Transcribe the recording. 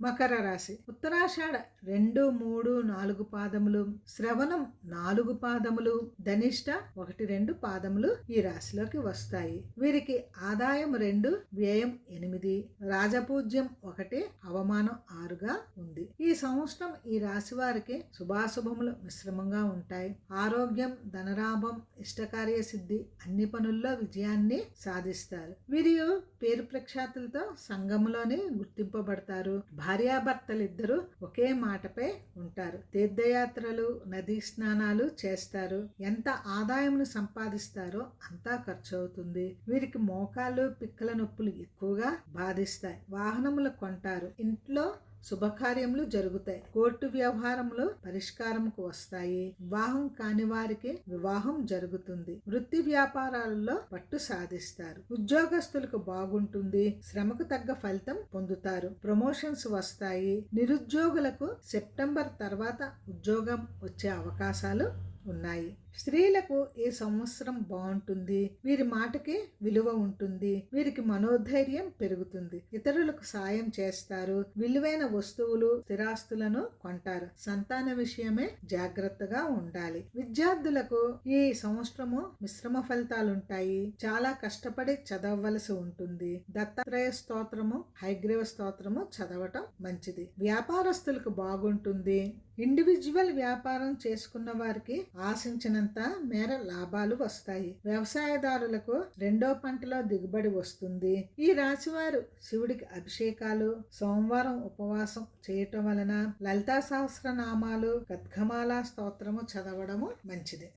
మకర రాశి ఉత్తరాషాఢ 2, 3, 4 పాదములు, శ్రవణం 4 పాదములు, ధనిష్ట 1, 2 పాదములు ఈ రాశిలోకి వస్తాయి. వీరికి ఆదాయం 2, వ్యయం 8, రాజపూజ్యం 1, అవమానం 6గా ఉంది. ఈ సంవత్సరం ఈ రాశి వారికి శుభాశుభములు మిశ్రమంగా ఉంటాయి. ఆరోగ్యం, ధనలాభం, ఇష్టకార్య సిద్ధి, అన్ని పనుల్లో విజయాన్ని సాధిస్తారు. వీరు పేరు ప్రఖ్యాతులతో సంఘములోని గుర్తింపబడతారు. భార్యాభర్తలిద్దరూ ఒకే మాటపై ఉంటారు. తీర్థయాత్రలు, నదీ స్నానాలు చేస్తారు. ఎంత ఆదాయమును సంపాదిస్తారో అంతా ఖర్చు అవుతుంది. వీరికి మోకాళ్ళు, పిక్కల నొప్పులు ఎక్కువగా బాధిస్తాయి. వాహనములు కొంటారు. ఇంట్లో శుభకార్యములు జరుగుతాయి. కోర్టు వ్యవహారములు పరిష్కారంకు వస్తాయి. వివాహం కాని వారికి వివాహం జరుగుతుంది. వృత్తి వ్యాపారాలలో పట్టు సాధిస్తారు. ఉద్యోగస్తులకు బాగుంటుంది. శ్రమకు తగ్గ ఫలితం పొందుతారు. ప్రమోషన్స్ వస్తాయి. నిరుద్యోగులకు సెప్టెంబర్ తర్వాత ఉద్యోగం వచ్చే అవకాశాలు ఉన్నాయి. స్త్రీలకు ఈ సంవత్సరం బాగుంటుంది. వీరి మాటకి విలువ ఉంటుంది. వీరికి మనోధైర్యం పెరుగుతుంది. ఇతరులకు సాయం చేస్తారు. విలువైన వస్తువులు, స్థిరాస్తులను కొంటారు. సంతాన విషయమే జాగ్రత్తగా ఉండాలి. విద్యార్థులకు ఈ సంవత్సరము మిశ్రమ ఫలితాలుంటాయి. చాలా కష్టపడి చదవవలసి ఉంటుంది. దత్తాత్రేయ స్తోత్రము, హయగ్రీవ స్తోత్రము చదవటం మంచిది. వ్యాపారస్తులకు బాగుంటుంది. ఇండివిజువల్ వ్యాపారం చేసుకున్న వారికి ఆశించినంత మేర లాభాలు వస్తాయి. వ్యవసాయదారులకు 2వ పంటలో దిగుబడి వస్తుంది. ఈ రాశివారు శివుడికి అభిషేకాలు, సోమవారం ఉపవాసం చేయటం వలన లలితా సహస్రనామాలు, ఖడ్గమాల స్తోత్రము చదవడము మంచిది.